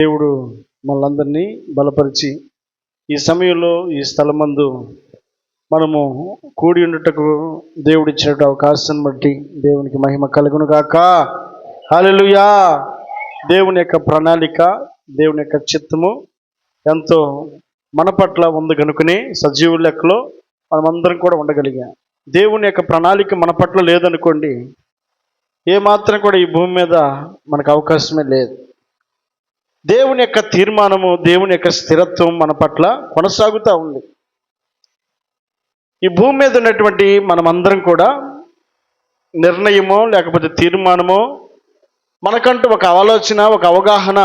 దేవుడు మనందరినీ బలపరిచి ఈ సమయంలో ఈ స్థలమందు మనము కూడి ఉండుటకు దేవుడు ఇచ్చినట్టు అవకాశాన్ని బట్టి దేవునికి మహిమ కలుగును గాక. హల్లెలూయా. దేవుని యొక్క ప్రణాళిక, దేవుని యొక్క చిత్తము ఎంతో మన పట్ల ఉంది కనుకనే సజీవుల లెక్కలో మనమందరం కూడా ఉండగలిగాం. దేవుని యొక్క ప్రణాళిక మన పట్ల లేదనుకోండి, ఏమాత్రం కూడా ఈ భూమి మీద మనకు అవకాశమే లేదు. దేవుని యొక్క తీర్మానము, దేవుని యొక్క స్థిరత్వం మన పట్ల కొనసాగుతూ ఉంది. ఈ భూమి మీద ఉన్నటువంటి మనమందరం కూడా నిర్ణయమో లేకపోతే తీర్మానమో, మనకంటూ ఒక ఆలోచన, ఒక అవగాహన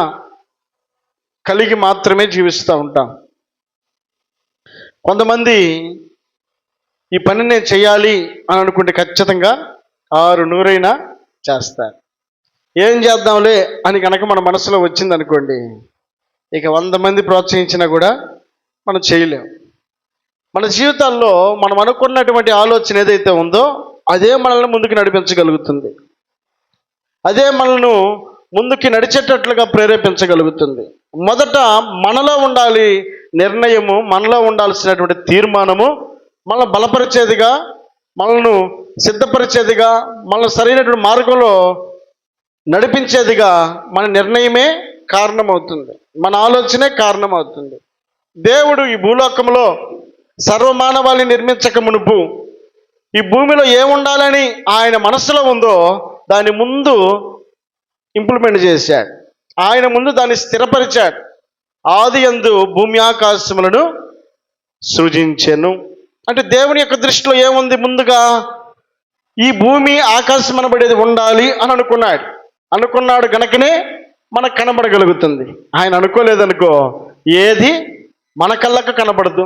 కలిగి మాత్రమే జీవిస్తూ ఉంటాం. కొంతమంది ఈ పని నేను చేయాలి అని అనుకుంటే ఖచ్చితంగా 600 చేస్తారు. ఏం చేద్దాంలే అని కనుక మన మనసులో వచ్చిందనుకోండి, ఇక 100 మంది ప్రోత్సహించినా కూడా మనం చేయలేం. మన జీవితాల్లో మనం అనుకున్నటువంటి ఆలోచన ఏదైతే ఉందో అదే మనల్ని ముందుకు నడిపించగలుగుతుంది, అదే మనల్ని ముందుకి నడిచేటట్లుగా ప్రేరేపించగలుగుతుంది. మొదట మనలో ఉండాలి నిర్ణయము, మనలో ఉండాల్సినటువంటి తీర్మానము, మనల్ని బలపరిచేదిగా, మనల్ని సిద్ధపరిచేదిగా, మనల్ని సరైనటువంటి మార్గంలో నడిపించేదిగా మన నిర్ణయమే కారణమవుతుంది, మన ఆలోచనే కారణమవుతుంది. దేవుడు ఈ భూలోకంలో సర్వమానవాళిని నిర్మించక మునుపు ఈ భూమిలో ఏముండాలని ఆయన మనసులో ఉందో దాని ముందు ఇంప్లిమెంట్ చేశాడు. ఆయన ముందు దాన్ని స్థిరపరిచాడు. ఆదియందు భూమి ఆకాశములను సృజించెను అంటే దేవుని యొక్క దృష్టిలో ఏముంది? ముందుగా ఈ భూమి ఆకాశం అనబడేది ఉండాలి అని అనుకున్నాడు గనుకనే మనకు కనబడగలుగుతుంది. ఆయన అనుకోలేదనుకో ఏది మన కళ్ళకు కనబడదు.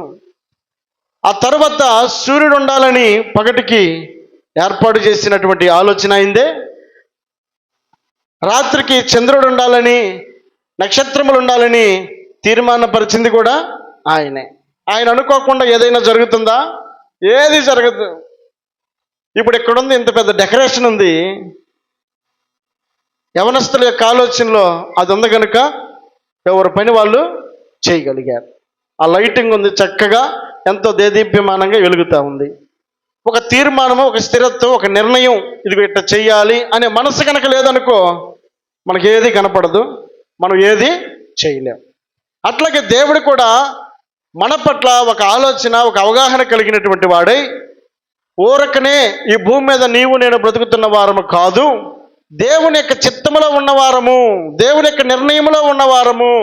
ఆ తర్వాత సూర్యుడు ఉండాలని పగటికి ఏర్పాటు చేసినటువంటి ఆలోచన అయిందే, రాత్రికి చంద్రుడు ఉండాలని, నక్షత్రములు ఉండాలని తీర్మానపరిచింది కూడా ఆయనే. ఆయన అనుకోకుండా ఏదైనా జరుగుతుందా? ఏది జరగదు. ఇప్పుడు ఎక్కడుంది? ఇంత పెద్ద డెకరేషన్ ఉంది, యవనస్తుల యొక్క ఆలోచనలో అది ఉంది కనుక ఎవరి పని వాళ్ళు చేయగలిగారు. ఆ లైటింగ్ ఉంది, చక్కగా ఎంతో దేదీప్యమానంగా వెలుగుతూ ఉంది. ఒక తీర్మానము, ఒక స్థిరత్వం, ఒక నిర్ణయం, ఇది ఇట్లా చెయ్యాలి అనే మనసు కనుక లేదనుకో మనకి ఏది కనపడదు, మనం ఏది చేయలేం. అట్లాగే దేవుడు కూడా మన పట్ల ఒక ఆలోచన, ఒక అవగాహన కలిగినటువంటి వాడై ఊరకనే ఈ భూమి మీద నీవు నేను బ్రతుకుతున్న వారము కాదు, దేవుని యొక్క చిత్తములో ఉన్నవారము, దేవుని యొక్క నిర్ణయంలో ఉన్నవారము,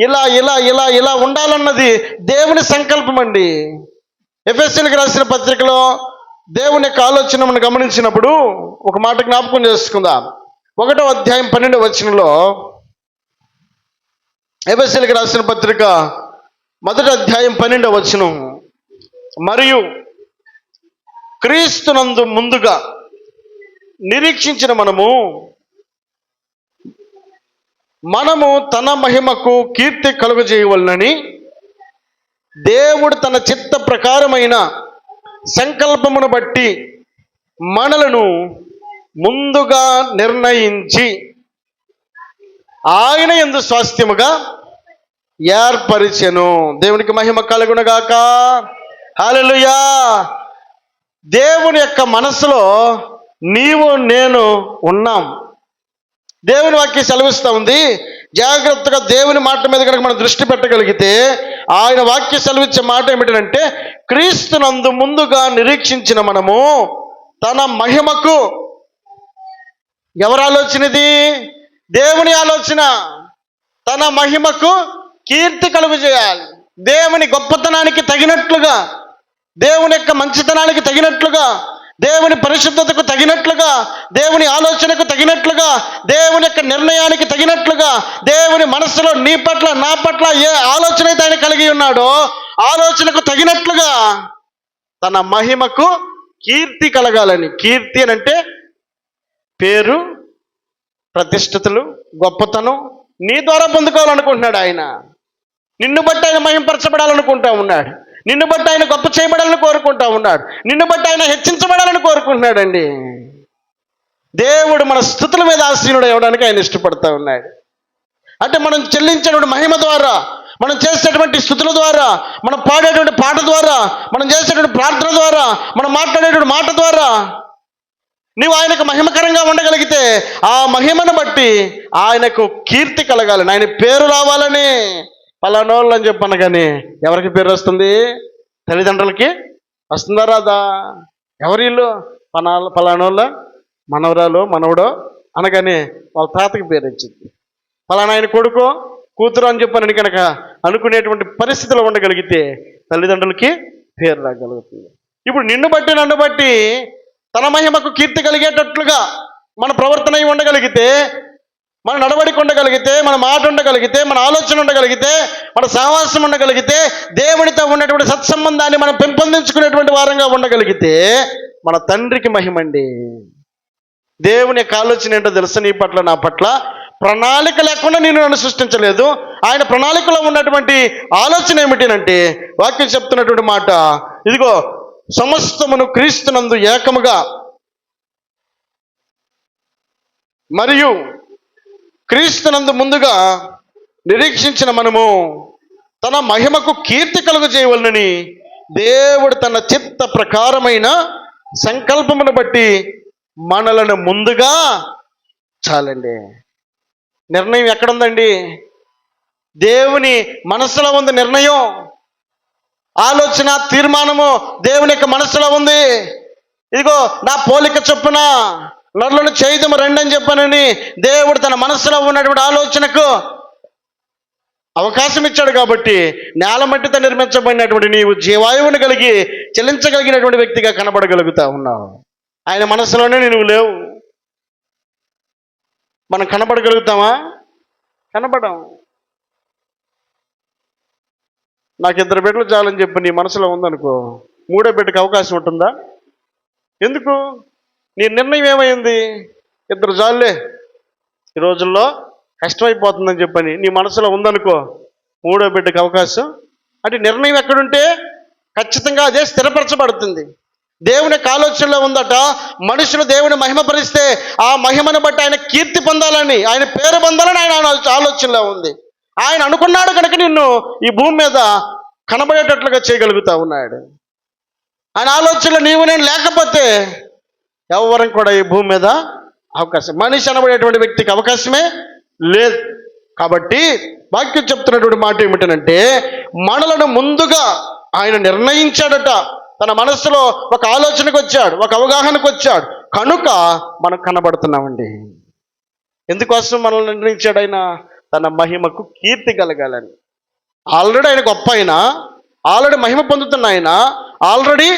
ఇలా ఇలా ఇలా ఇలా ఉండాలన్నది దేవుని సంకల్పం అండి. ఎఫెసీయులకు రాసిన పత్రికలో దేవుని యొక్క ఆలోచనను గమనించినప్పుడు ఒక మాట జ్ఞాపకం చేసుకుందాం. 1వ అధ్యాయం 12వ వచనంలో, ఎఫెసీయులకు రాసిన పత్రిక 1వ అధ్యాయం 12వ వచనం, మరియు క్రీస్తునందు ముందుగా నిరీక్షించిన మనము తన మహిమకు కీర్తి కలుగజేయవలనని దేవుడు తన చిత్త ప్రకారమైన సంకల్పమును బట్టి మనలను ముందుగా నిర్ణయించి ఆయన యందు స్వాస్థ్యముగా ఏర్పరిచెను. దేవునికి మహిమ కలుగునుగాక. హల్లెలూయా. దేవుని యొక్క మనసులో నీవు నేను ఉన్నాం. దేవుని వాక్యం సెలవిస్తూ ఉంది. జాగ్రత్తగా దేవుని మాట మీద కనుక మనం దృష్టి పెట్టగలిగితే ఆయన వాక్య సెలవిచ్చే మాట ఏమిటంటే, క్రీస్తునందు ముందుగా నిరీక్షించిన మనము తన మహిమకు, ఎవరి ఆలోచన ఇది? దేవుని ఆలోచన. తన మహిమకు కీర్తి కలుగజేయాలి. దేవుని గొప్పతనానికి తగినట్లుగా, దేవుని యొక్క మంచితనానికి తగినట్లుగా, దేవుని పరిశుద్ధతకు తగినట్లుగా, దేవుని ఆలోచనకు తగినట్లుగా, దేవుని యొక్క నిర్ణయానికి తగినట్లుగా, దేవుని మనసులో నీ పట్ల నా పట్ల ఏ ఆలోచన అయితే ఆయన కలిగి ఉన్నాడో ఆలోచనకు తగినట్లుగా తన మహిమకు కీర్తి కలగాలని. కీర్తి అని అంటే పేరు, ప్రతిష్ఠతలు, గొప్పతనం నీ ద్వారా పొందుకోవాలనుకుంటున్నాడు ఆయన. నిన్ను బట్టి ఆయన మహిమపరచబడాలనుకుంటా ఉన్నాడు. నిన్ను బట్టి ఆయన గొప్ప చేయబడాలని కోరుకుంటా ఉన్నాడు. నిన్ను బట్టి ఆయన హెచ్చించబడాలని కోరుకుంటున్నాడండి. దేవుడు మన స్తుతుల మీద ఆసీనుడు అవ్వడానికి ఆయన ఇష్టపడతా ఉన్నాడు. అంటే మనం చెల్లించేటువంటి మహిమ ద్వారా, మనం చేసేటువంటి స్తుతుల ద్వారా, మనం పాడేటువంటి పాట ద్వారా, మనం చేసేటువంటి ప్రార్థన ద్వారా, మనం మాట్లాడేటువంటి మాట ద్వారా నీవు ఆయనకు మహిమకరంగా ఉండగలిగితే ఆ మహిమను బట్టి ఆయనకు కీర్తి కలగాలని, ఆయన పేరు రావాలని పలానోళ్ళు అని చెప్పను. కానీ ఎవరికి పేరు వస్తుంది? తల్లిదండ్రులకి వస్తుందా రాదా? ఎవరి ఇల్లు పలానోళ్ళ మనవరాలు మనవడో అనగానే వాళ్ళ తాతకి పేరు వచ్చింది. పలానా ఆయన కొడుకో కూతురు అని చెప్పనని కనుక అనుకునేటువంటి పరిస్థితిలో ఉండగలిగితే తల్లిదండ్రులకి పేరు రాగలుగుతుంది. ఇప్పుడు నిన్ను బట్టి నన్ను బట్టి తన మహిమకు కీర్తి కలిగేటట్లుగా మన ప్రవర్తన ఉండగలిగితే, మన నడవడిక ఉండగలిగితే, మన మాట ఉండగలిగితే, మన ఆలోచన ఉండగలిగితే, మన సహవాసం ఉండగలిగితే, దేవునితో ఉన్నటువంటి సత్సంబంధాన్ని మనం పెంపొందించుకునేటువంటి వారంగా ఉండగలిగితే మన తండ్రికి మహిమండి. దేవుని యొక్క ఆలోచన ఏంటో తెలుసా? నీ పట్ల నా పట్ల ప్రణాళిక లేకుండా నన్ను సృష్టించలేదు. ఆయన ప్రణాళికలో ఉన్నటువంటి ఆలోచన ఏమిటంటే వాక్యం చెప్తున్నటువంటి మాట, ఇదిగో సమస్తమును క్రీస్తునందు ఏకముగా మరియు క్రీస్తునందు ముందుగా నిరీక్షించిన మనము తన మహిమకు కీర్తి కలుగు చేయవలనని దేవుడు తన చిత్త ప్రకారమైన సంకల్పమును బట్టి మనలను ముందుగా, చాలండి, నిర్ణయం ఎక్కడుందండి? దేవుని మనసులో ఉంది నిర్ణయం, ఆలోచన, తీర్మానము దేవుని యొక్క మనసులో ఉంది. ఇదిగో నా పోలిక చొప్పున నరులను చేయదము రండి అని చెప్పానని దేవుడు తన మనసులో ఉన్నటువంటి ఆలోచనకు అవకాశం ఇచ్చాడు. కాబట్టి నేల మట్టితో నిర్మించబడినటువంటి నీవు జీవాయువుని కలిగి చెల్లించగలిగినటువంటి వ్యక్తిగా కనబడగలుగుతా ఉన్నావు. ఆయన మనసులోనే నువ్వు లేవు. మనం కనబడగలుగుతామా? కనబడం. నాకు 2 బిడ్డలు చాలని చెప్పి నీ మనసులో ఉందనుకో, 3వ బిడ్డకి అవకాశం ఉంటుందా? ఎందుకు? నీ నిర్ణయం ఏమైంది? 2 చాలులే, ఈ రోజుల్లో కష్టమైపోతుందని చెప్పని నీ మనసులో ఉందనుకో, 3వ బిడ్డకి అవకాశం. అంటే నిర్ణయం ఎక్కడుంటే ఖచ్చితంగా అదే స్థిరపరచబడుతుంది. దేవుని యొక్క ఆలోచనలో ఉందట, మనుషులు దేవుని మహిమపరిస్తే ఆ మహిమను బట్టి ఆయన కీర్తి పొందాలని, ఆయన పేరు పొందాలని ఆయన ఆలోచనలో ఉంది. ఆయన అనుకున్నాడు కనుక నిన్ను ఈ భూమి మీద కనబడేటట్లుగా చేయగలుగుతా ఉన్నాడు. ఆయన ఆలోచనలో నీవు నేను లేకపోతే ఎవరం కూడా ఈ భూమి మీద అవకాశం, మనిషి అనబడేటువంటి వ్యక్తికి అవకాశమే లేదు. కాబట్టి వాక్యం చెప్తున్నటువంటి మాట ఏమిటనంటే, మనలను ముందుగా ఆయన నిర్ణయించాడట. తన మనస్సులో ఒక ఆలోచనకు వచ్చాడు, ఒక అవగాహనకు వచ్చాడు కనుక మనం కనబడుతున్నామండి. ఎందుకోసం మనల్ని నిర్ణయించాడు? ఆయన తన మహిమకు కీర్తి కలగాలని. ఆల్రెడీ ఆయన గొప్ప, ఆయన ఆల్రెడీ మహిమ పొందుతున్న, ఆయన ఆల్రెడీ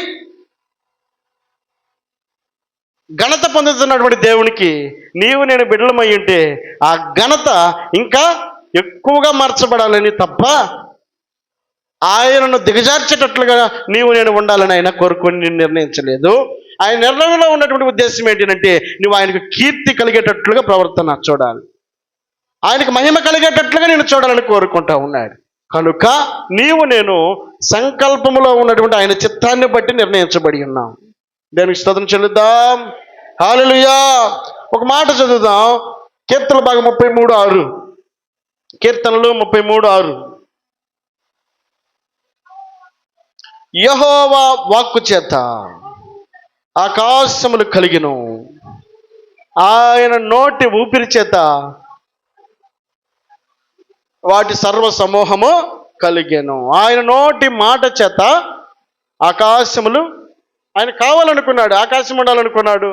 ఘనత పొందుతున్నటువంటి దేవునికి నీవు నేను బిడ్డలమై ఉంటే ఆ ఘనత ఇంకా ఎక్కువగా మార్చబడాలని తప్ప ఆయనను దిగజార్చేటట్లుగా నీవు నేను ఉండాలని ఆయన కోరుకొని నేను నిర్ణయించలేదు. ఆయన నిర్ణయంలో ఉన్నటువంటి ఉద్దేశం ఏంటంటే నువ్వు ఆయనకు కీర్తి కలిగేటట్లుగా ప్రవర్తన చూడాలి, ఆయనకు మహిమ కలిగేటట్లుగా నేను చూడాలని కోరుకుంటా ఉన్నాడు. కనుక నీవు నేను సంకల్పములో ఉన్నటువంటి ఆయన చిత్తాన్ని బట్టి నిర్ణయించబడి ఉన్నాం. దేనికి స్తోత్రం చెల్లిద్దాం. హల్లెలూయా. ఒక మాట చదువుదాం. కీర్తనల భాగం 33:6. కీర్తనలు 33:6. యెహోవా వాక్కు చేత ఆకాశములు కలిగిను, ఆయన నోటి ఊపిరి చేత వాటి సర్వ సమూహము కలిగెను. ఆయన నోటి మాట చేత ఆకాశములు, ఆయన కావాలనుకున్నాడు, ఆకాశం ఉండాలనుకున్నాడు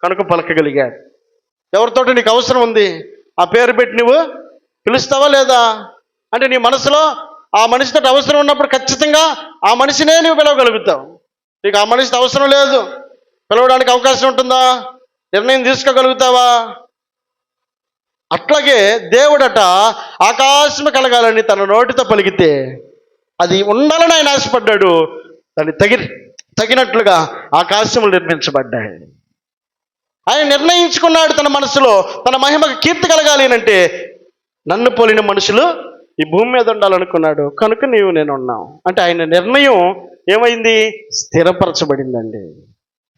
కనుక పలకగలిగాడు. ఎవరితోటి నీకు అవసరం ఉంది ఆ పేరు పెట్టి నువ్వు పిలుస్తావా లేదా? అంటే నీ మనసులో ఆ మనిషితో అవసరం ఉన్నప్పుడు ఖచ్చితంగా ఆ మనిషినే నువ్వు పిలవగలుగుతావు. నీకు ఆ మనిషితో అవసరం లేదు, పిలవడానికి అవకాశం ఉంటుందా? నిర్ణయం తీసుకోగలుగుతావా? అట్లాగే దేవుడట ఆకాశం కలగాలని తన నోటితో పలికితే అది ఉండాలని ఆయన ఆశపడ్డాడు. దాన్ని తగినట్లుగా ఆకాశములు నిర్మించబడ్డాయి. ఆయన నిర్ణయించుకున్నాడు తన మనసులో తన మహిమకు కీర్తి కలగాలి అంటే నన్ను పోలిన మనుషులు ఈ భూమి మీద ఉండాలనుకున్నాడు కనుక నీవు నేను ఉన్నాం. అంటే ఆయన నిర్ణయం ఏమైంది? స్థిరపరచబడిందండి.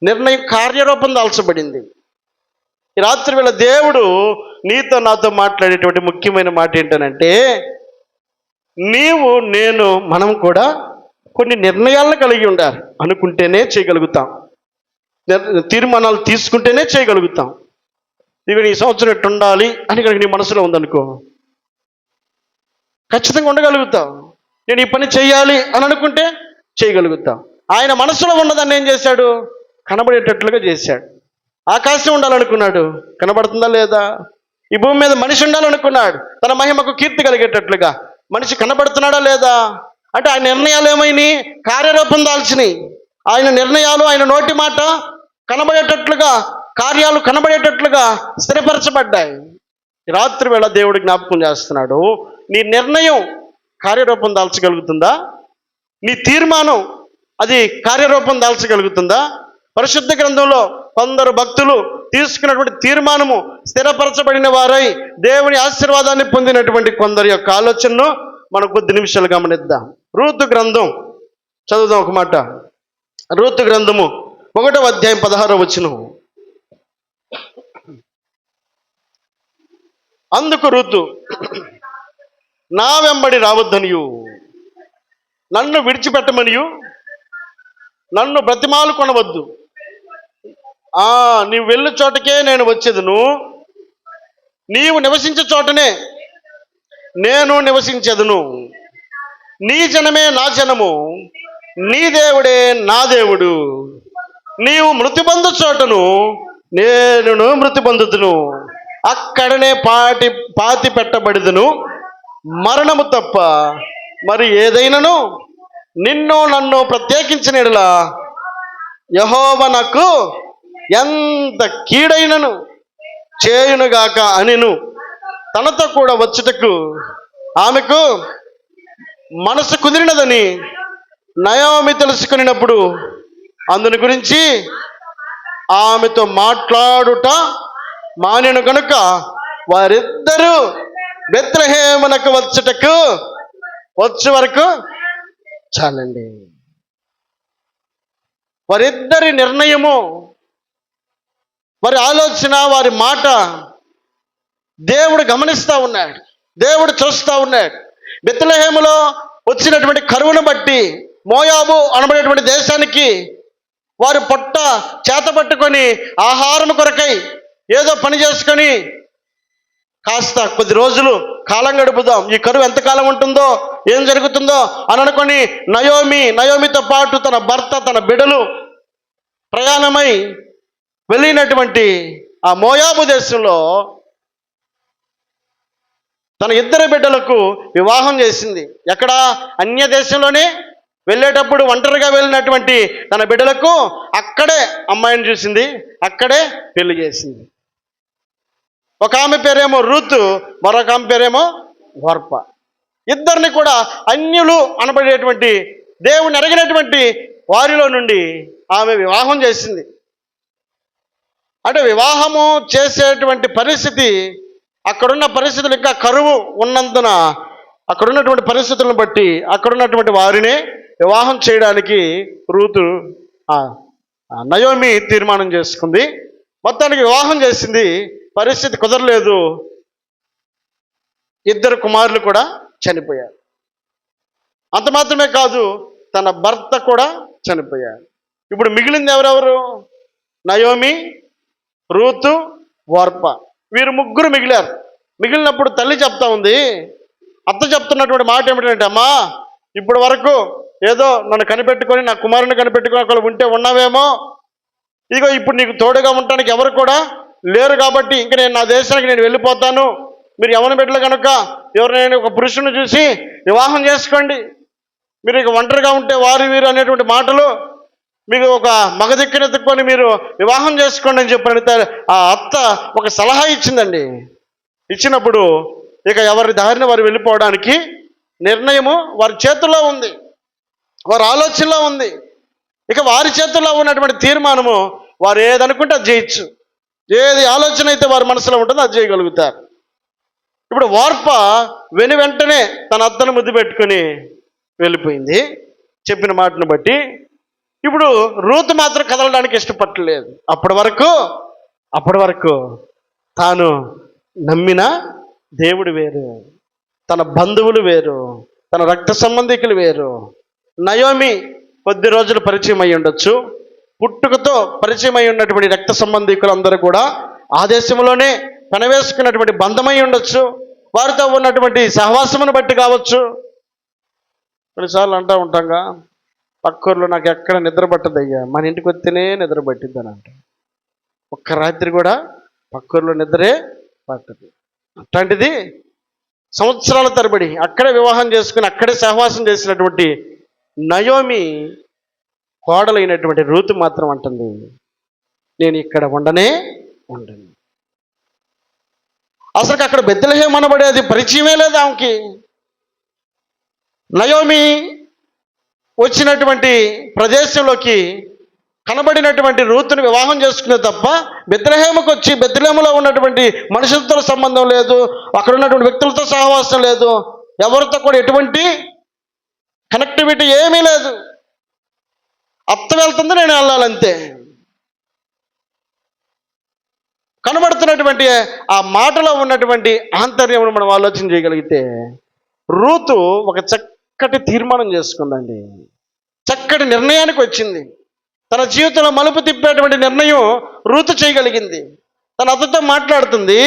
నిర్ణయం కార్యరూపం దాల్చబడింది. ఈ రాత్రి వేళ దేవుడు నీతో నాతో మాట్లాడేటువంటి ముఖ్యమైన మాట ఏంటనంటే, నీవు నేను మనం కూడా కొన్ని నిర్ణయాలను కలిగి ఉండాలి. అనుకుంటేనే చేయగలుగుతాం, తీర్మానాలు తీసుకుంటేనే చేయగలుగుతాం. ఇవి ఈ సంవత్సరం ఎట్టు ఉండాలి అని కనుక నీ మనసులో ఉందనుకో, ఖచ్చితంగా ఉండగలుగుతాం. నేను ఈ పని చేయాలి అని అనుకుంటే చేయగలుగుతాం. ఆయన మనసులో ఉన్నదాన్ని ఏం చేశాడు? కనబడేటట్లుగా చేశాడు. ఆకాశం ఉండాలనుకున్నాడు, కనబడుతుందా లేదా? ఈ భూమి మీద మనిషి ఉండాలనుకున్నాడు, తన మహిమకు కీర్తి కలిగేటట్లుగా. మనిషి కనబడుతున్నాడా లేదా? అంటే ఆయన నిర్ణయాలు ఏమైనాయి? కార్యరూపం దాల్చినాయి. ఆయన నిర్ణయాలు, ఆయన నోటి మాట కనబడేటట్లుగా, కార్యాలు కనబడేటట్లుగా స్థిరపరచబడ్డాయి. రాత్రి వేళ దేవుడు జ్ఞాపకం చేస్తున్నాడు, నీ నిర్ణయం కార్యరూపం దాల్చగలుగుతుందా? నీ తీర్మానం అది కార్యరూపం దాల్చగలుగుతుందా? పరిశుద్ధ గ్రంథంలో కొందరు భక్తులు తీసుకున్నటువంటి తీర్మానము స్థిరపరచబడిన వారై దేవుని ఆశీర్వాదాన్ని పొందినటువంటి కొందరి యొక్క ఆలోచనను మనం కొద్ది నిమిషాలు గమనిద్దాం. రూతు గ్రంథం చదువుదాం ఒక మాట. రూతు గ్రంథము 1వ అధ్యాయం 16వ వచనం. అందుకు రూతు, నా వెంబడి రావద్దనియు, నన్ను విడిచిపెట్టమనియు, నన్ను బ్రతిమాలు కొనవద్దు. నీవు వెళ్ళు చోటకే నేను వచ్చేదను, నీవు నివసించే చోటనే నేను నివసించేదను. నీ జనమే నా జనము, నీ దేవుడే నా దేవుడు. నీవు మృతి పొందు చోటను నేను మృతి పొందుతును, అక్కడనే పాతి పెట్టబడిదును. మరణము తప్ప మరి ఏదైనాను నిన్ను నన్ను ప్రత్యేకించిన యెడల యెహోవా నాకు ఎంత కీడైనను చేయునుగాక అనిను. తనతో కూడా వచ్చుటకు ఆమెకు మనసు కుదిరినదని నయోమి తెలుసుకున్నప్పుడు అందుని గురించి ఆమెతో మాట్లాడుట మానెను కనుక వారిద్దరూ బెత్లెహేమునకు వచ్చే వరకు చాలండి. వారిద్దరి నిర్ణయము, వారి ఆలోచన, వారి మాట దేవుడు గమనిస్తూ ఉన్నాడు, దేవుడు చూస్తూ ఉన్నాడు. బెత్లెహేములో వచ్చినటువంటి కరువును బట్టి మోయాబు అనబడేటువంటి దేశానికి వారు పొట్ట చేతపట్టుకొని ఆహారం కొరకై ఏదో పని చేసుకొని కాస్త కొద్ది రోజులు కాలం గడుపుదాం, ఈ కరువు ఎంతకాలం ఉంటుందో ఏం జరుగుతుందో అని అనుకొని నయోమితో పాటు తన భర్త, తన బిడ్డలు ప్రయాణమై వెళ్ళినటువంటి ఆ మోయాబు దేశంలో తన ఇద్దరు బిడ్డలకు వివాహం చేసింది. ఎక్కడ? అన్య దేశంలోనే. వెళ్ళేటప్పుడు ఒంటరిగా వెళ్ళినటువంటి తన బిడ్డలకు అక్కడే అమ్మాయిని చూసింది, అక్కడే పెళ్లి చేసింది. ఒక ఆమె పేరేమో రూతు, మరొక ఆమె పేరేమో ఓర్ప. ఇద్దరిని కూడా అన్యులు అనబడేటువంటి దేవుని ఎరగినటువంటి వారిలో నుండి ఆమె వివాహం చేసింది. అంటే వివాహము చేసేటువంటి పరిస్థితి, అక్కడున్న పరిస్థితులు ఇంకా కరువు ఉన్నందున అక్కడున్నటువంటి పరిస్థితులను బట్టి అక్కడున్నటువంటి వారినే వివాహం చేయడానికి రూతు నయోమి తీర్మానం చేసుకుంది. మొత్తానికి వివాహం చేసింది. పరిస్థితి కుదరలేదు. ఇద్దరు కుమారులు కూడా చనిపోయారు. అంత మాత్రమే కాదు, తన భర్త కూడా చనిపోయాడు. ఇప్పుడు మిగిలింది ఎవరెవరు? Naomi, Ruth, Orpah. వీరు ముగ్గురు మిగిలారు. మిగిలినప్పుడు తల్లి చెప్తా ఉంది, అత్త చెప్తున్నటువంటి మాట ఏమిటంటే, అమ్మా ఇప్పటి వరకు ఏదో నన్ను కనిపెట్టుకొని, నా కుమారుని కనిపెట్టుకొని ఒకళ్ళు ఉంటే ఉన్నావేమో, ఇదిగో ఇప్పుడు నీకు తోడుగా ఉండటానికి ఎవరు కూడా లేరు కాబట్టి ఇంక నేను నా దేశానికి నేను వెళ్ళిపోతాను. మీరు యవ్వన బిడ్డలు కనుక ఎవరైనా ఒక పురుషుని చూసి వివాహం చేసుకోండి, మీరు ఇక ఒంటరిగా ఉంటే వారు వీరు అనేటువంటి మాటలు, మీకు ఒక మగదిక్కుని ఎత్తుక్కొని మీరు వివాహం చేసుకోండి అని చెప్పినట్టు ఆ అత్త ఒక సలహా ఇచ్చిందండి. ఇచ్చినప్పుడు ఇక ఎవరి దారిని వారు వెళ్ళిపోవడానికి నిర్ణయము వారి చేతుల్లో ఉంది, వారి ఆలోచనలో ఉంది. ఇక వారి చేతుల్లో ఉన్నటువంటి తీర్మానము వారు ఏదనుకుంటే అది చేయొచ్చు, ఏది ఆలోచన అయితే వారి మనసులో ఉంటుందో అది చేయగలుగుతారు. ఇప్పుడు ఓర్ప వెంటనే తన అత్తను ముద్దు పెట్టుకొని వెళ్ళిపోయింది చెప్పిన మాటను బట్టి. ఇప్పుడు రూతు మాత్రం కదలడానికి ఇష్టపడలేదు. అప్పటి వరకు తాను నమ్మిన దేవుడు వేరు, తన బంధువులు వేరు, తన రక్త సంబంధికులు వేరు. నయోమి కొద్ది రోజులు పరిచయం అయి ఉండొచ్చు, పుట్టుకతో పరిచయం అయి ఉన్నటువంటి రక్త సంబంధికులు అందరూ కూడా ఆ దేశంలోనే పెనవేసుకున్నటువంటి బంధమై ఉండొచ్చు, వారితో ఉన్నటువంటి సహవాసమును బట్టి కావచ్చు. కొన్నిసార్లు అంటూ ఉంటాంగా, పక్కూర్లో నాకు ఎక్కడ నిద్ర పట్టదయ్యా, మన ఇంటికి వస్తేనే నిద్ర పట్టిద్దని అంట. ఒక్క రాత్రి కూడా పక్కూర్లో నిద్రే పట్టదు. అట్లాంటిది సంవత్సరాల తరబడి అక్కడే వివాహం చేసుకుని అక్కడే సహవాసం చేసినటువంటి నయోమి కోడలైనటువంటి రూతు మాత్రం అంటుంది, నేను ఇక్కడ ఉండను. అసలు అక్కడ బెత్లెహేము అనబడేది పరిచయమే లేదు ఆమెకి. నయోమి వచ్చినటువంటి ప్రదేశంలోకి కనబడినటువంటి రూతుని వివాహం చేసుకునే తప్ప బెత్లెహేముకు వచ్చి బెత్లెహేములో ఉన్నటువంటి మనుషులతో సంబంధం లేదు, అక్కడ ఉన్నటువంటి వ్యక్తులతో సహవాసం లేదు, ఎవరితో కూడా ఎటువంటి కనెక్టివిటీ ఏమీ లేదు. అత్త వెళ్తుంది, నేను వెళ్ళాలంతే. కనబడుతున్నటువంటి ఆ మాటలో ఉన్నటువంటి ఆంతర్యమును మనం ఆలోచన చేయగలిగితే, రూతు ఒక చక్కటి తీర్మానం చేసుకుందండి, చక్కటి నిర్ణయానికి వచ్చింది. తన జీవితంలో మలుపు తిప్పేటువంటి నిర్ణయం రూతు చేయగలిగింది. తన అత్తతో మాట్లాడుతుంది,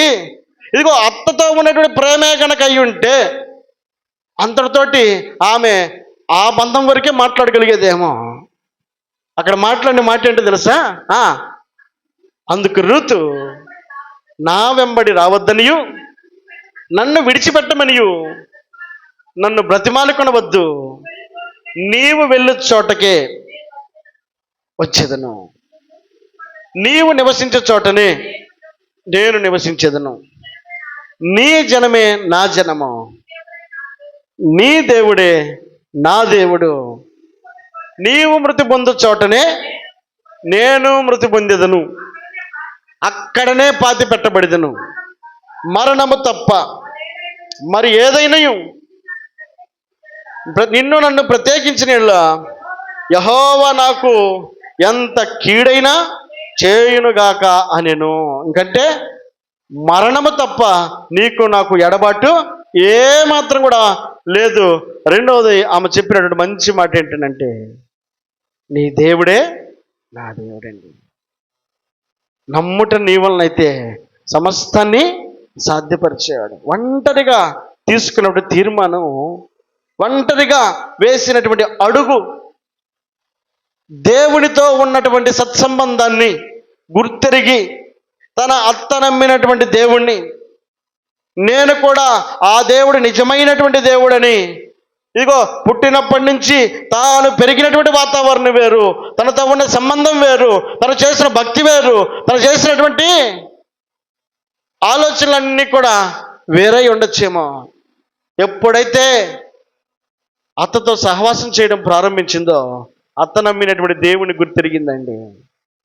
ఇదిగో అత్తతో ఉన్నటువంటి ప్రేమే కనుక అయి ఉంటే అంతటితోటి ఆమె ఆ బంధం వరకే మాట్లాడగలిగేదేమో. అక్కడ మాట్లాడిన మాట ఏంటో తెలుసా? అందుకు రూతు, నా వెంబడి రావద్దనియు, నన్ను విడిచిపెట్టమనియు నన్ను బ్రతిమాలుకొనవద్దు, నీవు వెళ్ళు చోటకే వచ్చేదను, నీవు నివసించే చోటనే నేను నివసించేదను, నీ జనమే నా జనము, నీ దేవుడే నా దేవుడు, నీవు మృతి పొందు చోటనే నేను మృతి పొందేదను, అక్కడనే పాతి పెట్టబడిదను, మరణము తప్ప మరి ఏదైనాయు నిన్ను నన్ను ప్రత్యేకించిన యెహోవా నాకు ఎంత కీడైనా చేయునుగాక అనెను. ఇంకంటే మరణము తప్ప నీకు నాకు ఎడబాటు ఏమాత్రం కూడా లేదు. రెండవది ఆమె చెప్పినటువంటి మంచి మాట ఏంటంటే, నీ దేవుడే నా దేవుడండి. నమ్ముట నీ వలనైతే సమస్తాన్ని సాధ్యపరిచేవాడు. ఒంటరిగా తీసుకున్నటువంటి తీర్మానం, ఒంటరిగా వేసినటువంటి అడుగు, దేవునితో ఉన్నటువంటి సత్సంబంధాన్ని గుర్తెరిగి తన అత్త నమ్మినటువంటి దేవుణ్ణి, నేను కూడా ఆ దేవుడు నిజమైనటువంటి దేవుడని, ఇదిగో పుట్టినప్పటి నుంచి తాను పెరిగినటువంటి వాతావరణం వేరు, తనతో ఉన్న సంబంధం వేరు, తను చేసిన భక్తి వేరు, తను చేసినటువంటి ఆలోచనలన్నీ కూడా వేరై ఉండొచ్చేమో. ఎప్పుడైతే అత్తతో సహవాసం చేయడం ప్రారంభించిందో అత్త నమ్మినటువంటి దేవుణ్ణి గుర్తిరిగిందండి.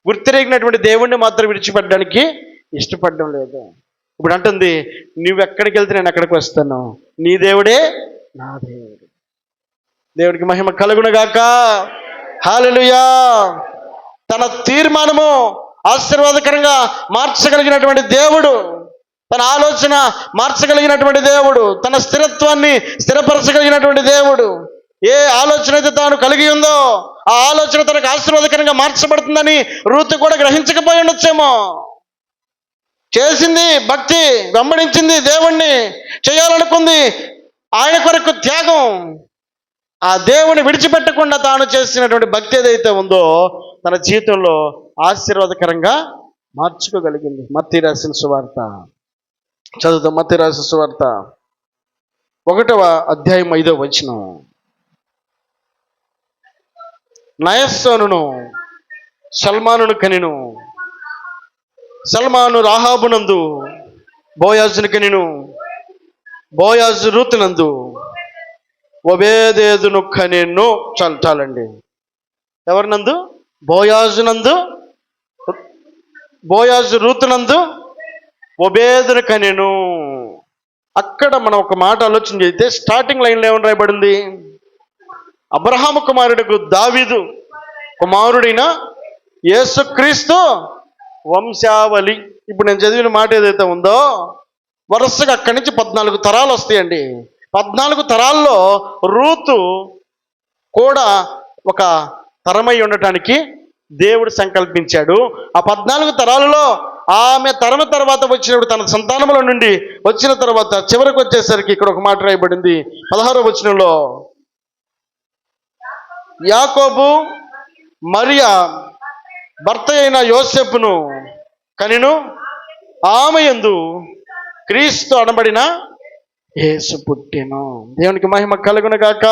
గుర్తిరిగినటువంటి దేవుణ్ణి మాత్రం విడిచిపెట్టడానికి ఇష్టపడడం లేదు. ఇప్పుడు అంటుంది, నువ్వు ఎక్కడికి వెళ్తే నేను ఎక్కడికి వస్తాను, నీ దేవుడే నా దేవుడు. దేవుడికి మహిమ కలుగునుగాక. హల్లెలూయా. తన తీర్మానము ఆశీర్వాదకరంగా మార్చగలిగినటువంటి దేవుడు, తన ఆలోచన మార్చగలిగినటువంటి దేవుడు, తన స్థిరత్వాన్ని స్థిరపరచగలిగినటువంటి దేవుడు. ఏ ఆలోచన అయితే తాను కలిగి ఉందో ఆ ఆలోచన తనకు ఆశీర్వాదకరంగా మార్చబడుతుందని రూతు కూడా గ్రహించకపోయి ఉండొచ్చేమో. చేసింది భక్తి, వెంబడించింది దేవుణ్ణి, చేయాలనుకుంది ఆయన కొరకు త్యాగం. ఆ దేవుని విడిచిపెట్టకుండా తాను చేసినటువంటి భక్తి ఏదైతే ఉందో తన జీవితంలో ఆశీర్వాదకరంగా మార్చుకోగలిగింది. మత్తయి రాసిన సువార్త చదువుతాం. మత్తయి రాసిన సువార్త 1వ అధ్యాయం 5వ వచనం. నయస్సోనును సల్మానును కనిను, సల్మాను రాహాబునందు బోయాజును కనిను, బోయాజు రూతునందు ఒబేదేదును కనెను. చాలండి. ఎవరినందు? బోయాజునందు, బోయాజు రూతునందు ఒబేదును కనెను. అక్కడ మనం ఒక మాట ఆలోచన చేస్తే స్టార్టింగ్ లైన్లో ఏమని రాయబడింది? అబ్రహాము కుమారుడుకు దావీదు కుమారుడైన యేసుక్రీస్తు వంశావళి ఇప్పుడు నేను చదివిన మాట ఏదైతే ఉందో వరుసగా అక్కడి నుంచి 14 తరాలు వస్తాయండి. 14 తరాల్లో రూతు కూడా ఒక తరమై ఉండటానికి దేవుడు సంకల్పించాడు. ఆ 14 తరాలలో ఆమె తరమ తర్వాత వచ్చినప్పుడు తన సంతానముల నుండి వచ్చిన తర్వాత చివరికి వచ్చేసరికి ఇక్కడ ఒక మాట రాయబడింది 16వ వచనంలో, యాకోబు మరియా భర్త అయిన యోసేపును కనిను, ఆమె యందు క్రీస్తు అనబడిన యేసు పుట్టెను. దేవునికి మహిమ కలుగును గాక.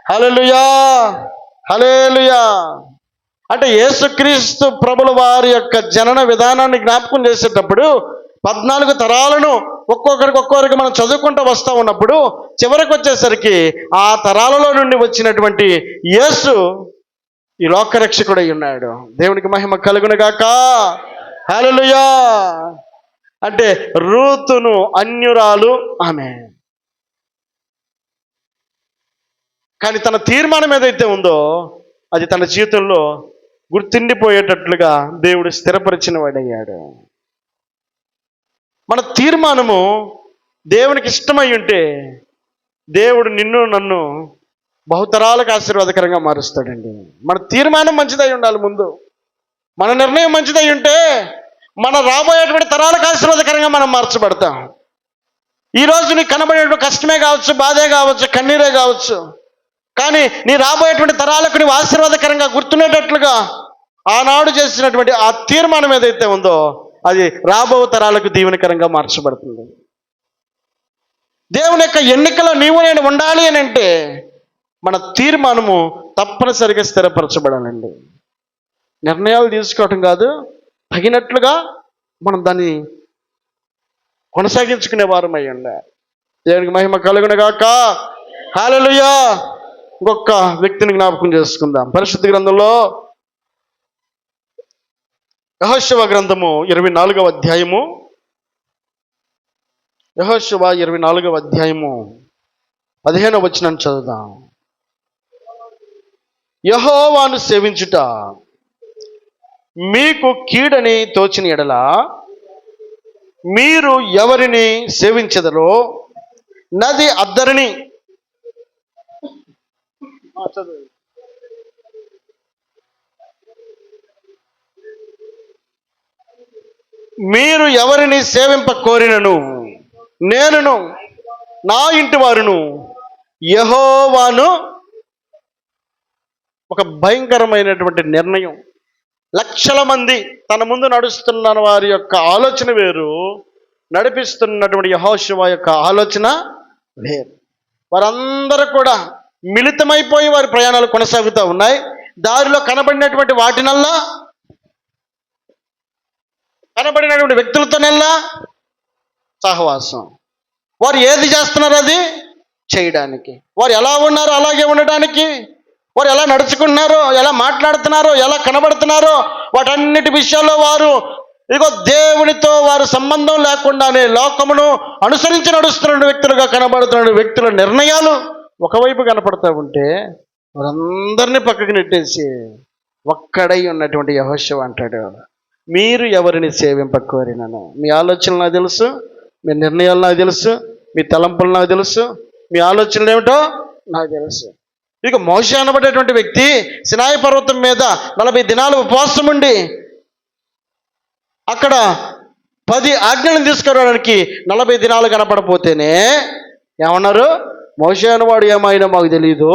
హల్లెలూయా, హల్లెలూయా. అంటే యేసుక్రీస్తు ప్రభుల వారి యొక్క జనన విధానాన్ని జ్ఞాపకం చేసేటప్పుడు 14 తరాలను ఒక్కొక్కరికి మనం చదువుకుంటూ వస్తూ ఉన్నప్పుడు చివరికి వచ్చేసరికి ఆ తరాలలో నుండి వచ్చినటువంటి యేసు ఈ లోకరక్షకుడై ఉన్నాడు. దేవునికి మహిమ కలుగును గాక. హల్లెలూయా. అంటే రూతును అన్యురాలు ఆమె, కానీ తన తీర్మానం ఏదైతే ఉందో అది తన జీవితంలో గుర్తుండిపోయేటట్లుగా దేవుడు స్థిరపరిచిన వాడయ్యాడు. మన తీర్మానము దేవునికి ఇష్టమై ఉంటే దేవుడు నిన్ను నన్ను బహుతరాలకు ఆశీర్వాదకరంగా మారుస్తాడండి. మన తీర్మానం మంచిదై ఉండాలి. ముందు మన నిర్ణయం మంచిదై ఉంటే మన రాబోయేటువంటి తరాలకు ఆశీర్వాదకరంగా మనం మార్చబడతాం. ఈరోజు నీకు కనబడేటువంటి కష్టమే కావచ్చు, బాధే కావచ్చు, కన్నీరే కావచ్చు, కానీ నీ రాబోయేటువంటి తరాలకు నీవు ఆశీర్వాదకరంగా గుర్తుండేటట్లుగా ఆనాడు చేసినటువంటి ఆ తీర్మానం ఏదైతే ఉందో అది రాబో తరాలకు దీవెనకరంగా మార్చబడుతుంది. దేవుని యొక్క ఎన్నికలో నీవు నేను ఉండాలి అని అంటే మన తీర్మానము తప్పనిసరిగా స్థిరపరచబడాలండి. నిర్ణయాలు తీసుకోవటం కాదు, తగినట్లుగా మనం దాన్ని కొనసాగించుకునే వారం అయ్యండి. దేవునికి మహిమ కలుగును గాక. హల్లెలూయా. ఇంకొక వ్యక్తిని జ్ఞాపకం చేసుకుందాం. పరిశుద్ధ గ్రంథంలో యెహోషువ గ్రంథము 24వ అధ్యాయము, యెహోషువ 24వ అధ్యాయము 15వ వచనం చదువుదాం. యెహోవాను సేవించుట మీకు కీడని తోచిన ఎడల మీరు ఎవరిని సేవించెదరో నది అద్దరిని మీరు ఎవరిని సేవింప కోరినను నేనును నా ఇంటి వారును యెహోవాను. ఒక భయంకరమైనటువంటి నిర్ణయం. లక్షల మంది తన ముందు నడుస్తున్న వారి యొక్క ఆలోచన వేరు, నడిపిస్తున్నటువంటి యెహోషువ యొక్క ఆలోచన వేరు. వారందరూ కూడా మిళితమైపోయి వారి ప్రయాణాలు కొనసాగుతూ ఉన్నాయి. దారిలో కనబడినటువంటి వాటినల్లా, కనబడినటువంటి వ్యక్తులతోనల్లా సహవాసం. వారు ఏది చేస్తున్నారో అది చేయడానికి, వారు ఎలా ఉన్నారో అలాగే ఉండటానికి, వారు ఎలా నడుచుకుంటున్నారో, ఎలా మాట్లాడుతున్నారో, ఎలా కనబడుతున్నారో వాటన్నిటి విషయాల్లో వారు ఇదిగో దేవునితో వారు సంబంధం లేకుండానే లోకమును అనుసరించి నడుస్తున్న వ్యక్తులుగా కనబడుతున్న వ్యక్తుల నిర్ణయాలు ఒకవైపు కనపడుతూ ఉంటే వారందరినీ పక్కకి నెట్టేసి ఒక్కడై ఉన్నటువంటి యెహోషువ అంటాడు, మీరు ఎవరిని సేవింపకోరినను. మీ ఆలోచనలు నాకు తెలుసు, మీ నిర్ణయాలు నాకు తెలుసు, మీ తలంపులు నాకు తెలుసు, మీ ఆలోచనలు ఏమిటో నాకు తెలుసు. ఇక మోషే అనబడేటువంటి వ్యక్తి సినాయి పర్వతం మీద 40 దినాలు ఉపవాసం ఉండి అక్కడ 10 ఆజ్ఞలను తీసుకురావడానికి 40 దినాలు కనపడపోతేనే ఏమన్నారు, మోషే అనేవాడు ఏమైనా మాకు తెలియదు.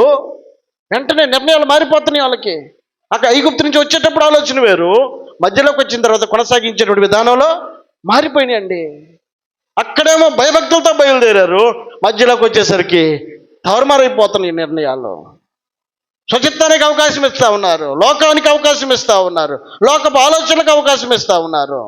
వెంటనే నిర్ణయాలు మారిపోతున్నాయి వాళ్ళకి. అక్కడ ఐగుప్తు నుంచి వచ్చేటప్పుడు ఆలోచన వేరు, మధ్యలోకి వచ్చిన తర్వాత కొనసాగించేటువంటి విధానంలో మారిపోయినాయండి. అక్కడేమో భయభక్తులతో బయలుదేరారు, మధ్యలోకి వచ్చేసరికి తారుమారైపోతున్నాయి నిర్ణయాలు. స్వచిత్తానికి అవకాశం ఇస్తూ ఉన్నారు, లోకానికి అవకాశం ఇస్తూ ఉన్నారు, లోకపు ఆలోచనలకు అవకాశం ఇస్తూ ఉన్నారు.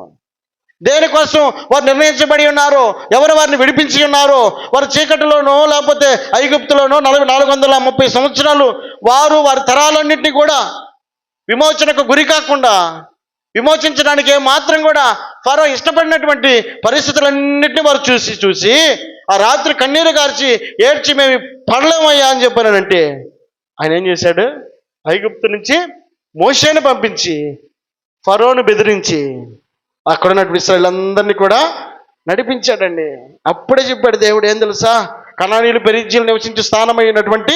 దేనికోసం వారు నిర్ణయించబడి ఉన్నారో, ఎవరు వారిని విడిపించి ఉన్నారో, వారు చీకటిలోనో లేకపోతే ఐగుప్తులోనో 430 సంవత్సరాలు వారు వారి తరాలన్నింటినీ కూడా విమోచనకు గురి కాకుండా విమోచించడానికి మాత్రం కూడా ఫరో ఇష్టపడినటువంటి పరిస్థితులన్నింటినీ వారు చూసి ఆ రాత్రి కన్నీరు గార్చి ఏడ్చి మేము పడలేమయ్యా అని చెప్పానంటే ఆయన ఏం చేశాడు, ఐగుప్తు నుంచి మోషేని పంపించి ఫరోను బెదిరించి అక్కడ ఉన్నటువంటి ఇశ్రాయేలులందరినీ కూడా నడిపించాడండి. అప్పుడే చెప్పాడు దేవుడు, ఏం తెలుసా, కనానీయులు పెరిజ్జీలు నివసించే స్థానమైనటువంటి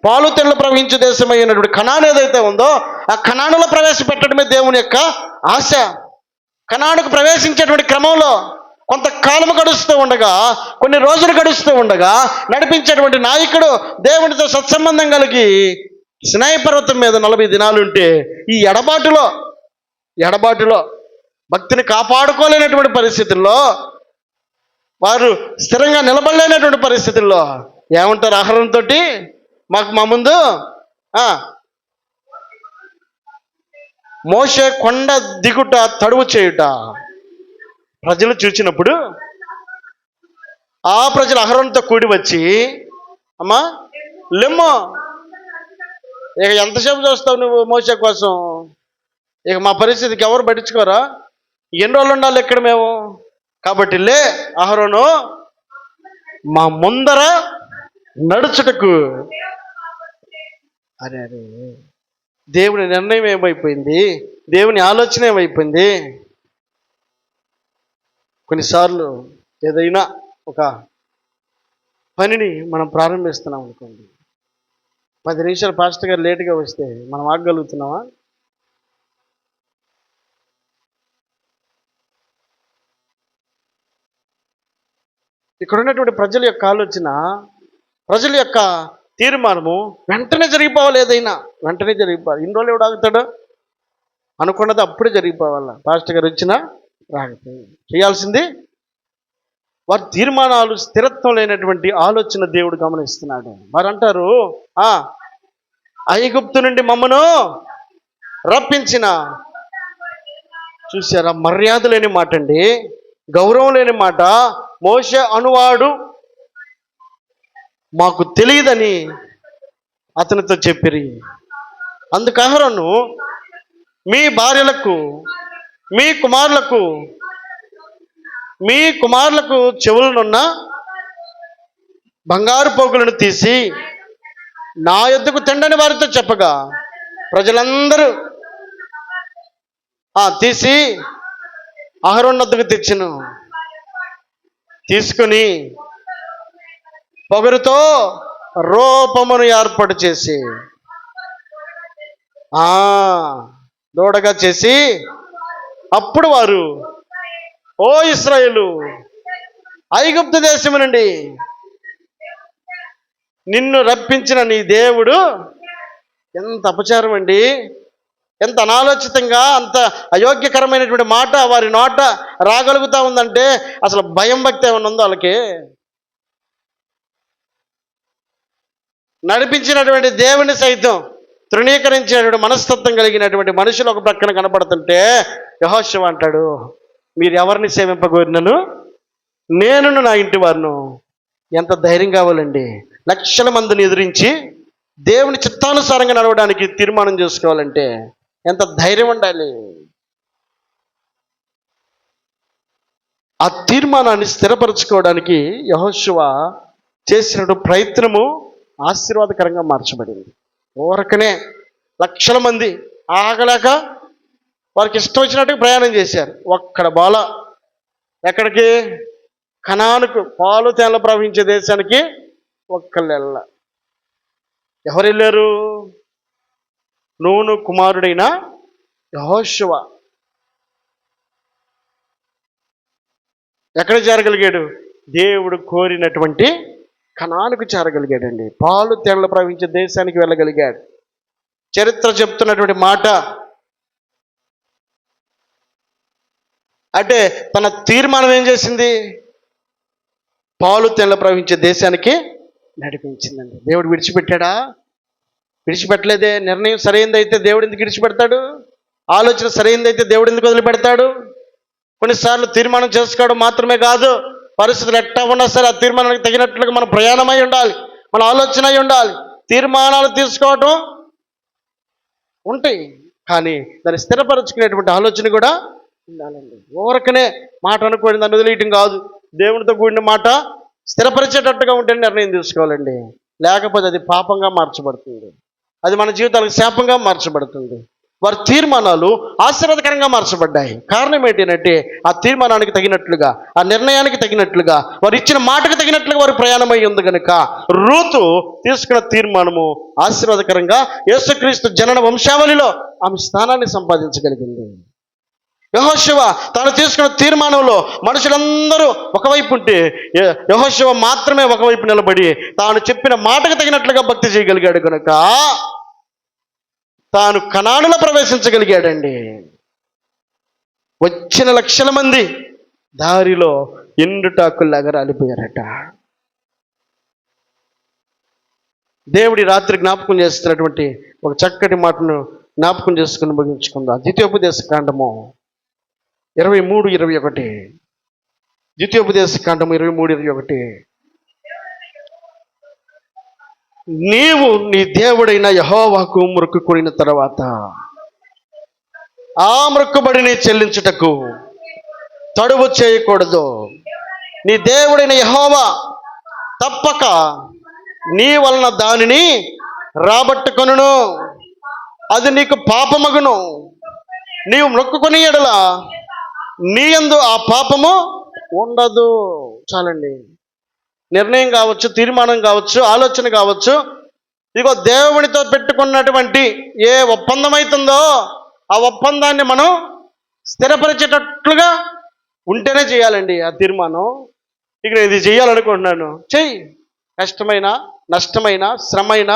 పాలు తెరలు ప్రవహించే దేశమైనటువంటి కనాను ఏదైతే ఉందో ఆ కనానులో ప్రవేశపెట్టడమే దేవుని యొక్క ఆశ. కనానుకు ప్రవేశించేటువంటి క్రమంలో కొంతకాలం గడుస్తూ ఉండగా, కొన్ని రోజులు గడుస్తూ ఉండగా నడిపించేటువంటి నాయకుడు దేవునితో సత్సంబంధం కలిగి సినాయి పర్వతం మీద 40 దినాలు ఉంటే ఈ ఎడబాటులో భక్తిని కాపాడుకోలేనటువంటి పరిస్థితుల్లో, వారు స్థిరంగా నిలబడలేనటువంటి పరిస్థితుల్లో ఏమంటారు ఆహారంతో, మా ముందు మోషే కొండ దిగుట తడువు చేయుట ప్రజలు చూచినప్పుడు ఆ ప్రజలు అహరోనుతో కూడి వచ్చి, అమ్మా లెమ్మో, ఇక ఎంతసేపు చూస్తావు నువ్వు మోసే కోసం, ఇక మా పరిస్థితికి ఎవరు పట్టించుకోరా, ఎన్ని రోజులు ఉండాలి ఇక్కడ మేము, కాబట్టి లే అహరోను మా ముందర నడుచుటకు. అరే దేవుని నిర్ణయం ఏమైపోయింది, దేవుని ఆలోచన ఏమైపోయింది. కొన్నిసార్లు ఏదైనా ఒక పనిని మనం ప్రారంభిస్తున్నాం అనుకోండి, 10 నిమిషాలు పాస్టర్ గారు లేటుగా వస్తే మనం ఆగగలుగుతున్నామా? ఇక్కడ ఉన్నటువంటి ప్రజల యొక్క ఆలోచన, ప్రజల యొక్క తీర్మానము వెంటనే జరిగిపోవాలి. ఏదైనా వెంటనే జరిగిపోవాలి. ఇన్ని రోజులు ఎవడు ఆగుతాడు? అనుకున్నది అప్పుడే జరిగిపోవాలి. పాస్టర్ గారు వచ్చినా రాకపోయి చేయాల్సింది. వారి తీర్మానాలు స్థిరత్వం లేనటువంటి ఆలోచన దేవుడు గమనిస్తున్నాడు. వారు అంటారు, ఐగుప్తు నుండి మమ్మను రప్పించిన. చూసారా, మర్యాద లేని మాట అండి, గౌరవం లేని మాట. మోషే అనువాడు మాకు తెలియదని అతనితో చెప్పిరి. అందుకు అహరోను, మీ భార్యలకు మీ కుమారులకు చెవులనున్న బంగారు పోగులను తీసి నా యొద్దకు తెండని వారితో చెప్పగా, ప్రజలందరూ తీసి అహరోను వద్దకు తెచ్చెను. తీసుకుని పొగరుతో రూపమును ఏర్పాటు చేసి దూడగా చేసి, అప్పుడు వారు, ఓ ఇశ్రాయేలు, ఐగుప్తు దేశము నుండి నిన్ను రప్పించిన నీ దేవుడు. ఎంత అపచారం అండి, ఎంత అనాలోచితంగా, అంత అయోగ్యకరమైనటువంటి మాట వారి నోట రాగలుగుతా ఉందంటే అసలు భయం భక్తి ఏమన్నా ఉందో వాళ్ళకి? నడిపించినటువంటి దేవుని సైతం తృణీకరించినటువంటి మనస్తత్వం కలిగినటువంటి మనుషులు ఒక ప్రక్కన కనపడుతుంటే యెహోషువ అంటాడు, మీరు ఎవరిని సేవింపగోరినను నేను నా ఇంటి వారును. ఎంత ధైర్యం కావాలండి, లక్షల మందిని ఎదిరించి దేవుని చిత్తానుసారంగా నడవడానికి తీర్మానం చేసుకోవాలంటే ఎంత ధైర్యం ఉండాలి. ఆ తీర్మానాన్ని స్థిరపరచుకోవడానికి యెహోషువ చేసిన ప్రయత్నము ఆశీర్వాదకరంగా మార్చబడింది. ఊరకనే లక్షల మంది ఆగలేక వారికి ఇష్టం వచ్చినట్టుగా ప్రయాణం చేశారు. ఒక్కడ బాల ఎక్కడికి? కనానుకు, పాలు తేనెలు ప్రవహించే దేశానికి ఒక్కళ్ళు వెళ్ళ. ఎవరు వెళ్ళారు? నూను కుమారుడైన యెహోషువ. ఎక్కడ చేరగలిగాడు? దేవుడు కోరినటువంటి కనానుకు చేరగలిగాడండి. పాలు తేనెలు ప్రవహించే దేశానికి వెళ్ళగలిగాడు. చరిత్ర చెప్తున్నటువంటి మాట అంటే తన తీర్మానం ఏం చేసింది? పాలు తేనెలు ప్రవహించే దేశానికి నడిపించిందండి. దేవుడు విడిచిపెట్టాడా? విడిచిపెట్టలేదే. నిర్ణయం సరైనదైతే దేవుడు ఎందుకు విడిచిపెడతాడు? ఆలోచన సరైనదైతే దేవుడు ఎందుకు వదిలిపెడతాడు? కొన్నిసార్లు తీర్మానం చేసుకోవడం మాత్రమే కాదు, పరిస్థితులు ఎట్టా ఉన్నా సరే ఆ తీర్మానానికి తగినట్లుగా మన ప్రయాణమై ఉండాలి, మన ఆలోచన అయి ఉండాలి. తీర్మానాలు తీసుకోవటం ఉంటాయి, కానీ దాన్ని స్థిరపరచుకునేటువంటి ఆలోచన కూడా ఉండాలండి. ఊరకనే మాట అనుకోండి, దాన్ని వదిలేయటం కాదు. దేవునితో కూడిన మాట స్థిరపరిచేటట్టుగా ఉంటే నిర్ణయం తీసుకోవాలండి. లేకపోతే అది పాపంగా మార్చబడుతుంది, అది మన జీవితాలకు శాపంగా మార్చబడుతుంది. వారి తీర్మానాలు ఆశీర్వాదకరంగా మార్చబడ్డాయి. కారణం ఏంటంటే ఆ తీర్మానానికి తగినట్లుగా, ఆ నిర్ణయానికి తగినట్లుగా, వారు ఇచ్చిన మాటకు తగినట్లుగా వారు ప్రయాణమై ఉంది కనుక రూతు తీసుకున్న తీర్మానము ఆశీర్వాదకరంగా యేసుక్రీస్తు జనన వంశావళిలో ఆమె స్థానాన్ని సంపాదించగలిగింది. యెహోషువ తాను తీసుకున్న తీర్మానంలో మనుషులందరూ ఒకవైపు ఉంటే యెహోషువ మాత్రమే ఒకవైపు నిలబడి తాను చెప్పిన మాటకు తగినట్లుగా భక్తి చేయగలిగాడు కనుక తాను కనానులో ప్రవేశించగలిగాడండి. వచ్చిన లక్షల మంది దారిలో ఎండుటాకుల్లాగా రాలిపోయారట. దేవుడి రాత్రి జ్ఞాపకం చేస్తున్నటువంటి ఒక చక్కటి మాటను జ్ఞాపకం చేసుకుని ముగించుకుందాం. ద్వితీయోపదేశ కాండము 23:21. ద్వితీయోపదేశ కాండము 23:21. నీవు నీ దేవుడైన యెహోవాకు మొక్కుకొనిన తర్వాత ఆ మొక్కుబడిని చెల్లించుటకు తడువు చేయకూడదు. నీ దేవుడైన యెహోవా తప్పక నీ వలన దానిని రాబట్టుకొనును, అది నీకు పాపమగును. నీవు మొక్కుకొని ఎడల నీ యందు ఆ పాపము ఉండదు. చాలండి. నిర్ణయం కావచ్చు, తీర్మానం కావచ్చు, ఆలోచన కావచ్చు. ఇగో దేవునితో పెట్టుకున్నటువంటి ఏ ఒప్పందం అవుతుందో ఆ ఒప్పందాన్ని మనం స్థిరపరిచేటట్లుగా ఉంటేనే చేయాలండి ఆ తీర్మానం. ఇక నేను ఇది చేయాలనుకుంటున్నాను, చెయ్యి. కష్టమైన, నష్టమైన, శ్రమైన,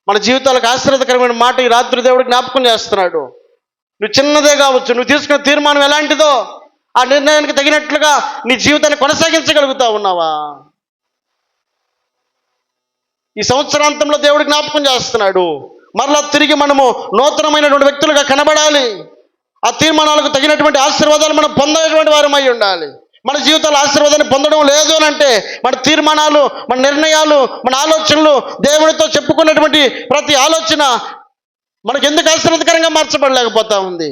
మన జీవితాలకు ఆశీర్వాదకరమైన మాట ఈ రాత్రి దేవుడు జ్ఞాపకం చేస్తున్నాడు. నువ్వు చిన్నదే కావచ్చు, నువ్వు తీసుకున్న తీర్మానం ఎలాంటిదో ఆ నిర్ణయానికి తగినట్లుగా నీ జీవితాన్ని కొనసాగించగలుగుతా ఉన్నావా? ఈ సంవత్సరాంతంలో దేవుడు జ్ఞాపకం చేస్తున్నాడు. మరలా తిరిగి మనము నూతనమైనటువంటి వ్యక్తులుగా కనబడాలి. ఆ తీర్మానాలకు తగినటువంటి ఆశీర్వాదాలు మనం పొందేటువంటి వారమై ఉండాలి. మన జీవితాల ఆశీర్వాదాన్ని పొందడం లేదు అని అంటే మన తీర్మానాలు, మన నిర్ణయాలు, మన ఆలోచనలు, దేవునితో చెప్పుకున్నటువంటి ప్రతి ఆలోచన మనకు ఎందుకు ఆశీర్వాదకరంగా మార్చబడలేకపోతా ఉంది?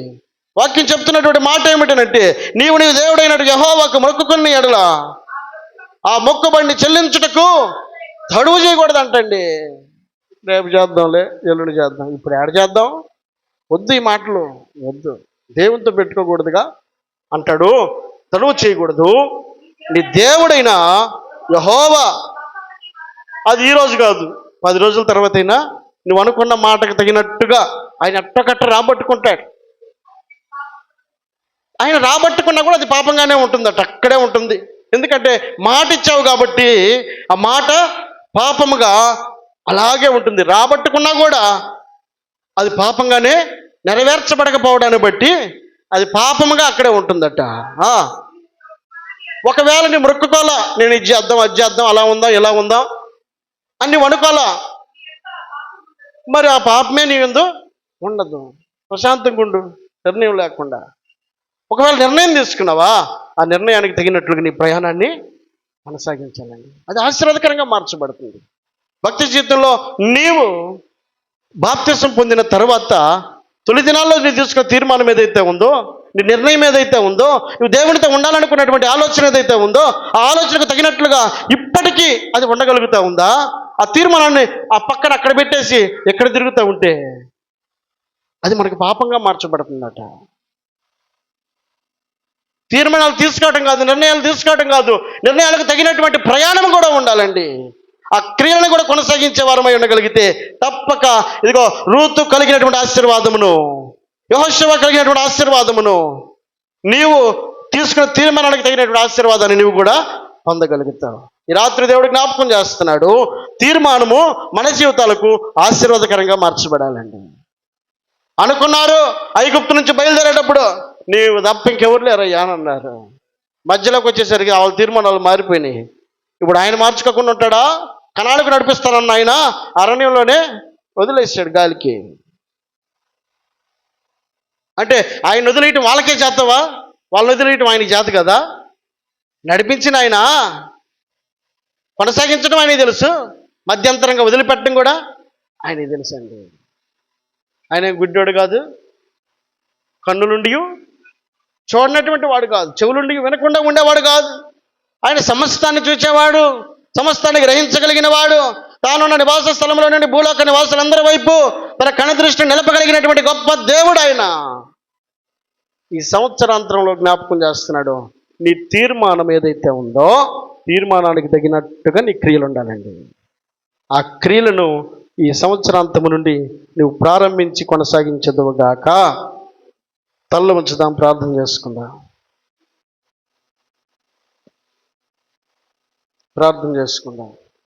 వాక్యం చెప్తున్నటువంటి మాట ఏమిటంటే నీవు నీ దేవుడైన యెహోవాకు మొక్కుకుని ఎడల ఆ మొక్కుబడిని చెల్లించుటకు తడువు చేయకూడదంటండి. రేపు చేద్దాంలే, ఎల్లుండి చేద్దాం, ఇప్పుడు ఏడ చేద్దాం, వద్దు, ఈ మాటలు వద్దు, దేవునితో పెట్టుకోకూడదుగా అంటాడు. తడువు చేయకూడదు. నీ దేవుడైన యెహోవా, అది ఈరోజు కాదు, 10 రోజుల తర్వాత అయినా నువ్వు అనుకున్న మాటకు తగినట్టుగా ఆయన అట్టకట్ట రాబట్టుకుంటాడు. ఆయన రాబట్టుకున్నా కూడా అది పాపంగానే ఉంటుందట, అక్కడే ఉంటుంది. ఎందుకంటే మాట ఇచ్చావు కాబట్టి ఆ మాట పాపముగా అలాగే ఉంటుంది. రాబట్టుకున్నా కూడా అది పాపంగానే, నెరవేర్చబడకపోవడాన్ని బట్టి అది పాపముగా అక్కడే ఉంటుందట. ఒకవేళ నీ మొక్కుకోలా, నేను ఇది చేద్దాం, అది చేద్దాం, అలా ఉందాం, ఇలా ఉందాం అని నువ్వు అనుకోలా, మరి ఆ పాపమే నీ యందు ఉండదు. ప్రశాంతంగా ఉండు, నిర్ణయం లేకుండా. ఒకవేళ నిర్ణయం తీసుకున్నావా, ఆ నిర్ణయానికి తగినట్లుగా నీ ప్రయాణాన్ని కొనసాగించాలండి. అది ఆశీర్వాదకరంగా మార్చబడుతుంది. భక్తి జీవితంలో నీవు బాప్తిసం పొందిన తర్వాత తొలి దినాల్లో నీ తీసుకున్న తీర్మానం ఏదైతే ఉందో, నీ నిర్ణయం ఏదైతే ఉందో, నువ్వు దేవునితో ఉండాలనుకున్నటువంటి ఆలోచన ఏదైతే ఉందో ఆ ఆలోచనకు తగినట్లుగా ఇప్పటికీ అది ఉండగలుగుతా ఉందా? ఆ తీర్మానాన్ని ఆ పక్కన అక్కడ పెట్టేసి ఎక్కడ తిరుగుతూ ఉంటే అది మనకు పాపంగా మార్చబడుతుందట. తీర్మానాలు తీసుకోవటం కాదు, నిర్ణయాలు తీసుకోవటం కాదు, నిర్ణయాలకు తగినటువంటి ప్రయాణం కూడా ఉండాలండి. ఆ క్రియలను కూడా కొనసాగించే వారమై ఉండగలిగితే తప్పక ఇదిగో రూతు కలిగినటువంటి ఆశీర్వాదమును, యెహోషువ కలిగినటువంటి ఆశీర్వాదమును, నీవు తీసుకున్న తీర్మానానికి తగినటువంటి ఆశీర్వాదాన్ని నీవు కూడా పొందగలుగుతావు. ఈ రాత్రి దేవుడు జ్ఞాపకం చేస్తున్నాడు, తీర్మానము మన జీవితాలకు ఆశీర్వాదకరంగా మార్చబడాలండి. అనుకున్నారు ఐగుప్తు నుంచి బయలుదేరేటప్పుడు నీవు తప్ప ఇంకెవరు లేరయ్యా అని అన్నారు. మధ్యలోకి వచ్చేసరికి వాళ్ళ తీర్మానాలు మారిపోయినాయి. ఇప్పుడు ఆయన మార్చుకోకుండా ఉంటాడా? కనాలకు నడిపిస్తానన్న ఆయన అరణ్యంలోనే వదిలేసాడు గాలికి. అంటే ఆయన వదిలేయటం వాళ్ళకే చేస్తావా? వాళ్ళని వదిలేయటం ఆయనకి చేత కదా. నడిపించిన ఆయన కొనసాగించడం ఆయనకి తెలుసు, మధ్యంతరంగా వదిలిపెట్టడం కూడా ఆయనకి తెలుసు అండి. ఆయన గుడ్డోడు కాదు, కన్నులుండి చూడనటువంటి వాడు కాదు, చెవులుండి వినకుండా ఉండేవాడు కాదు. ఆయన సమస్తాన్ని చూచేవాడు, సమస్తాన్ని గ్రహించగలిగిన వాడు. తానున్న నివాస స్థలంలో నుండి భూలోక నివాసులందరి వైపు తన కనుదృష్టిని నిలపగలిగినటువంటి గొప్ప దేవుడు ఆయన. ఈ సంవత్సరాంతరంలో జ్ఞాపకం చేస్తున్నాడు, నీ తీర్మానం ఏదైతే ఉందో తీర్మానానికి తగినట్టుగా నీ క్రియలు ఉండాలండి. ఆ క్రియలను ఈ సంవత్సరాంతము నుండి నువ్వు ప్రారంభించి కొనసాగించదువుగాక. తల్ల ఉంచుదాం, ప్రార్థన చేసుకుందాం. ప్రార్థన చేసుకుందాం.